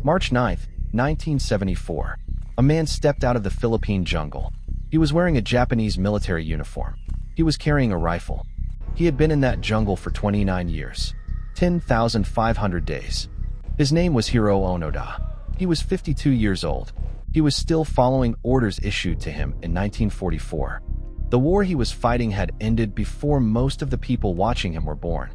March 9, 1974. A man stepped out of the Philippine jungle. He was wearing a Japanese military uniform. He was carrying a rifle. He had been in that jungle for 29 years, 10,500 days. His name was Hiroo Onoda. He was 52 years old. He was still following orders issued to him in 1944. The war he was fighting had ended before most of the people watching him were born.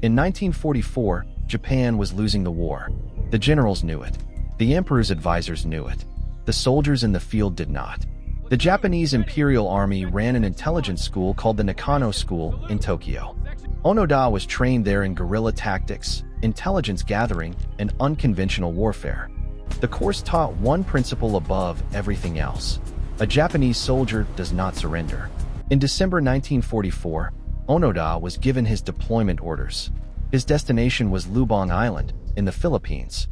In 1944, Japan was losing the war. The generals knew it. The emperor's advisors knew it. The soldiers in the field did not. The Japanese Imperial Army ran an intelligence school called the Nakano School in Tokyo. Onoda was trained there in guerrilla tactics, intelligence gathering, and unconventional warfare. The course taught one principle above everything else: a Japanese soldier does not surrender. In December 1944, Onoda was given his deployment orders. His destination was Lubang Island, in the Philippines.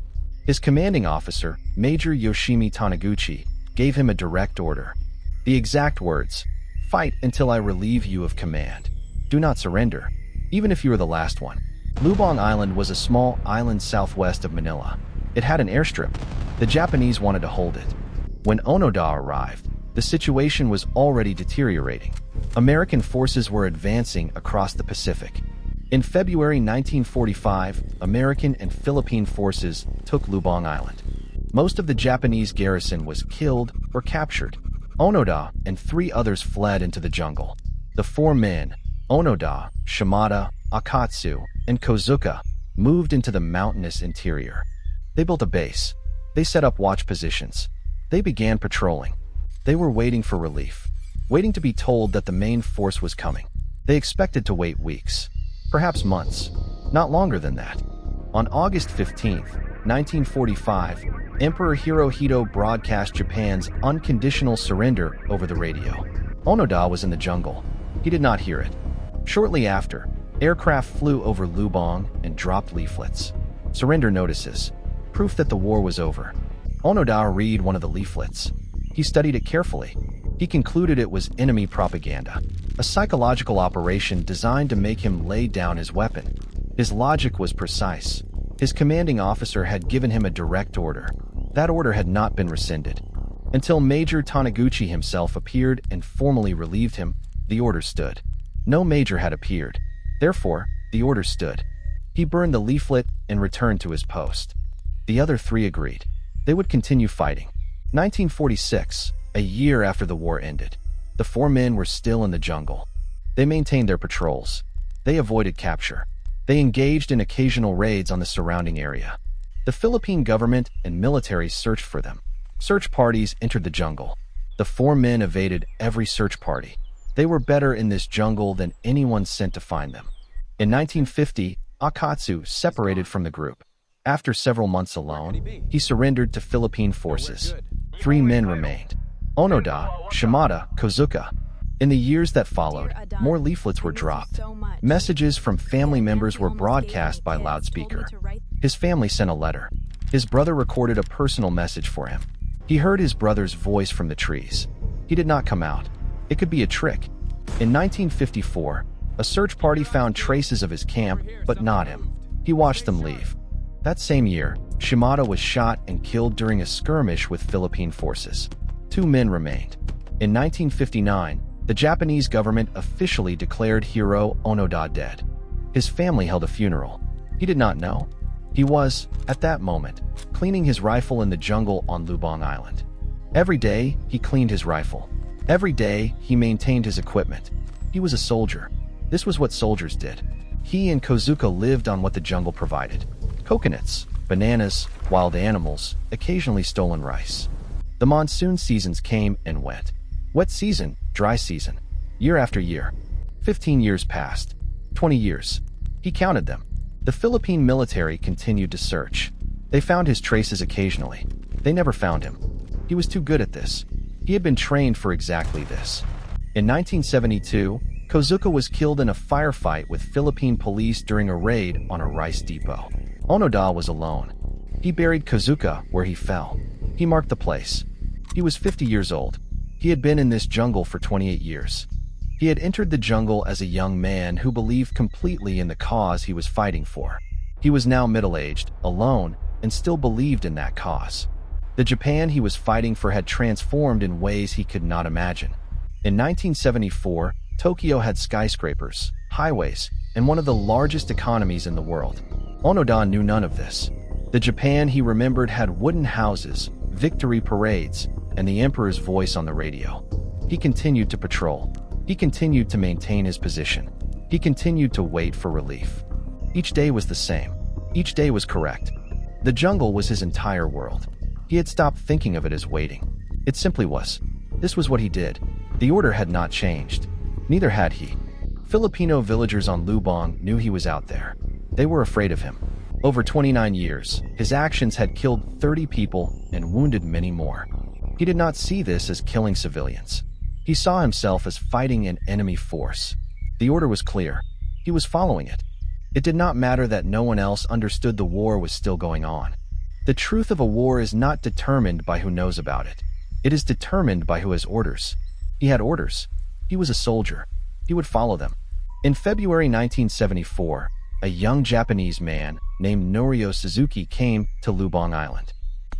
His commanding officer, Major Yoshimi Taniguchi, gave him a direct order. The exact words: "Fight until I relieve you of command. Do not surrender, even if you are the last one." Lubang Island was a small island southwest of Manila. It had an airstrip. The Japanese wanted to hold it. When Onoda arrived, the situation was already deteriorating. American forces were advancing across the Pacific. In February 1945, American and Philippine forces took Lubang Island. Most of the Japanese garrison was killed or captured. Onoda and 3 others fled into the jungle. The 4 men, Onoda, Shimada, Akatsu, and Kozuka, moved into the mountainous interior. They built a base. They set up watch positions. They began patrolling. They were waiting for relief, waiting to be told that the main force was coming. They expected to wait weeks, perhaps months, not longer than that. On August 15, 1945, Emperor Hirohito broadcast Japan's unconditional surrender over the radio. Onoda was in the jungle. He did not hear it. Shortly after, aircraft flew over Lubang and dropped leaflets. Surrender notices, proof that the war was over. Onoda read one of the leaflets. He studied it carefully. He concluded it was enemy propaganda, a psychological operation designed to make him lay down his weapon. His logic was precise. His commanding officer had given him a direct order. That order had not been rescinded. Until Major Taniguchi himself appeared and formally relieved him, the order stood. No major had appeared. Therefore, the order stood. He burned the leaflet and returned to his post. The other 3 agreed. They would continue fighting. 1946, a year after the war ended, the 4 men were still in the jungle. They maintained their patrols. They avoided capture. They engaged in occasional raids on the surrounding area. The Philippine government and military searched for them. Search parties entered the jungle. The 4 men evaded every search party. They were better in this jungle than anyone sent to find them. In 1950, Akatsu separated from the group. After several months alone, he surrendered to Philippine forces. 3 men remained: Onoda, Shimada, Kozuka. In the years that followed, more leaflets were dropped. Messages from family members were broadcast by loudspeaker. His family sent a letter. His brother recorded a personal message for him. He heard his brother's voice from the trees. He did not come out. It could be a trick. In 1954, a search party found traces of his camp, but not him. He watched them leave. That same year, Shimada was shot and killed during a skirmish with Philippine forces. 2 men remained. In 1959, the Japanese government officially declared Hiroo Onoda dead. His family held a funeral. He did not know. He was, at that moment, cleaning his rifle in the jungle on Lubang Island. Every day, he cleaned his rifle. Every day, he maintained his equipment. He was a soldier. This was what soldiers did. He and Kozuka lived on what the jungle provided: coconuts, bananas, wild animals, occasionally stolen rice. The monsoon seasons came and went. Wet season, dry season. Year after year. 15 years passed. 20 years. He counted them. The Philippine military continued to search. They found his traces occasionally. They never found him. He was too good at this. He had been trained for exactly this. In 1972, Kozuka was killed in a firefight with Philippine police during a raid on a rice depot. Onoda was alone. He buried Kozuka where he fell. He marked the place. He was 50 years old. He had been in this jungle for 28 years. He had entered the jungle as a young man who believed completely in the cause he was fighting for. He was now middle-aged, alone, and still believed in that cause. The Japan he was fighting for had transformed in ways he could not imagine. In 1974, Tokyo had skyscrapers, highways, and one of the largest economies in the world. Onoda knew none of this. The Japan he remembered had wooden houses, victory parades, and the emperor's voice on the radio. He continued to patrol. He continued to maintain his position. He continued to wait for relief. Each day was the same. Each day was correct. The jungle was his entire world. He had stopped thinking of it as waiting. It simply was. This was what he did. The order had not changed. Neither had he. Filipino villagers on Lubang knew he was out there. They were afraid of him. Over 29 years, his actions had killed 30 people and wounded many more. He did not see this as killing civilians. He saw himself as fighting an enemy force. The order was clear. He was following it. It did not matter that no one else understood the war was still going on. The truth of a war is not determined by who knows about it. It is determined by who has orders. He had orders. He was a soldier. He would follow them. In February 1974, a young Japanese man named Norio Suzuki came to Lubang Island.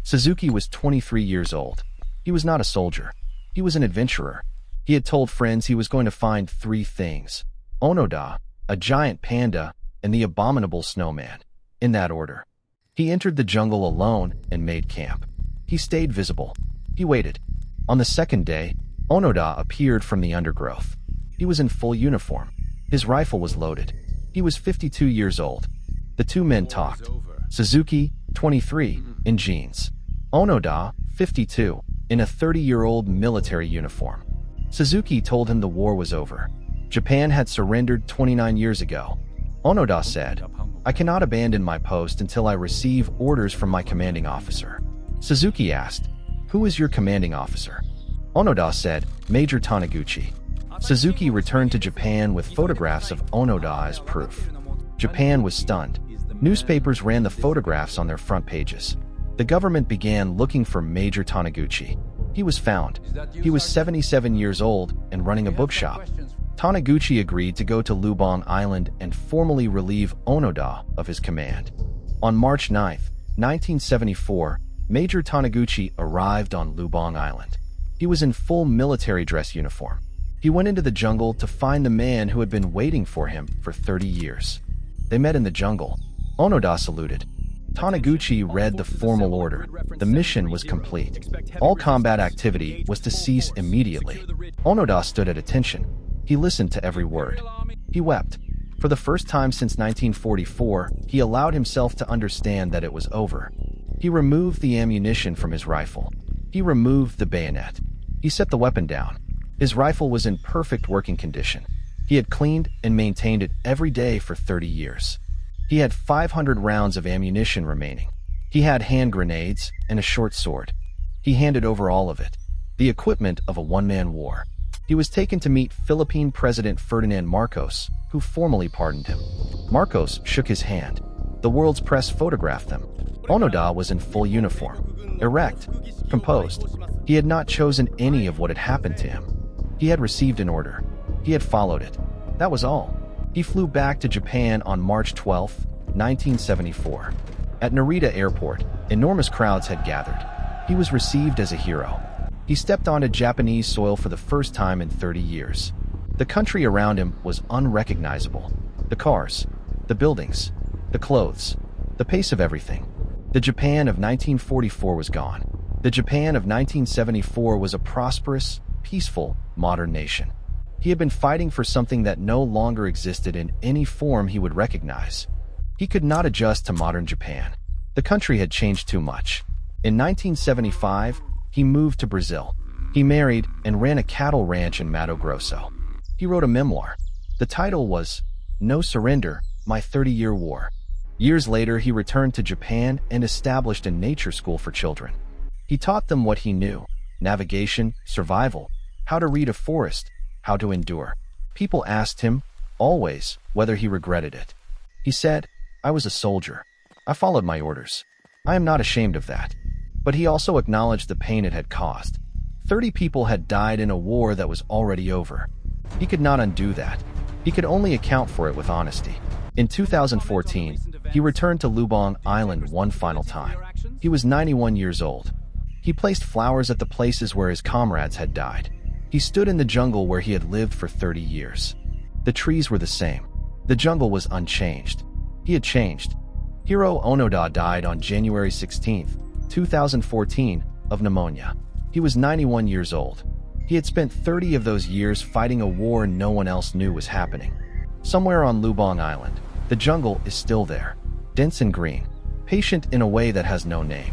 Suzuki was 23 years old. He was not a soldier. He was an adventurer. He had told friends he was going to find 3 things: Onoda, a giant panda, and the abominable snowman. In that order. He entered the jungle alone and made camp. He stayed visible. He waited. On the second day, Onoda appeared from the undergrowth. He was in full uniform. His rifle was loaded. He was 52 years old. The 2 men talked. Suzuki, 23, in jeans. Onoda, 52, in a 30-year-old military uniform. Suzuki told him the war was over. Japan had surrendered 29 years ago. Onoda said, "I cannot abandon my post until I receive orders from my commanding officer." Suzuki asked, "Who is your commanding officer?" Onoda said, "Major Taniguchi." Suzuki returned to Japan with photographs of Onoda as proof. Japan was stunned. Newspapers ran the photographs on their front pages. The government began looking for Major Taniguchi. He was found. He was 77 years old and running a bookshop. Taniguchi agreed to go to Lubang Island and formally relieve Onoda of his command. On March 9, 1974, Major Taniguchi arrived on Lubang Island. He was in full military dress uniform. He went into the jungle to find the man who had been waiting for him for 30 years. They met in the jungle. Onoda saluted. Taniguchi read the formal order. The mission was complete. All combat activity was to cease immediately. Onoda stood at attention. He listened to every word. He wept. For the first time since 1944, he allowed himself to understand that it was over. He removed the ammunition from his rifle. He removed the bayonet. He set the weapon down. His rifle was in perfect working condition. He had cleaned and maintained it every day for 30 years. He had 500 rounds of ammunition remaining. He had hand grenades and a short sword. He handed over all of it, the equipment of a one-man war. He was taken to meet Philippine President Ferdinand Marcos, who formally pardoned him. Marcos shook his hand. The world's press photographed them. Onoda was in full uniform, erect, composed. He had not chosen any of what had happened to him. He had received an order. He had followed it. That was all. He flew back to Japan on March 12, 1974. At Narita Airport, enormous crowds had gathered. He was received as a hero. He stepped onto Japanese soil for the first time in 30 years. The country around him was unrecognizable. The cars, the buildings, the clothes, the pace of everything. The Japan of 1944 was gone. The Japan of 1974 was a prosperous, peaceful, modern nation. He had been fighting for something that no longer existed in any form he would recognize. He could not adjust to modern Japan. The country had changed too much. In 1975, he moved to Brazil. He married and ran a cattle ranch in Mato Grosso. He wrote a memoir. The title was No Surrender, My 30-Year War. Years later, he returned to Japan and established a nature school for children. He taught them what he knew: navigation, survival, how to read a forest, how to endure. People asked him, always, whether he regretted it. He said, "I was a soldier. I followed my orders. I am not ashamed of that." But he also acknowledged the pain it had caused. 30 people had died in a war that was already over. He could not undo that. He could only account for it with honesty. In 2014, He returned to Lubang Island one final time. He was 91 years old. He placed flowers at the places where his comrades had died. He stood in the jungle where he had lived for 30 years. The trees were the same. The jungle was unchanged. He had changed. Hiroo Onoda died on January 16, 2014, of pneumonia. He was 91 years old. He had spent 30 of those years fighting a war no one else knew was happening. Somewhere on Lubang Island, the jungle is still there, dense and green, patient in a way that has no name.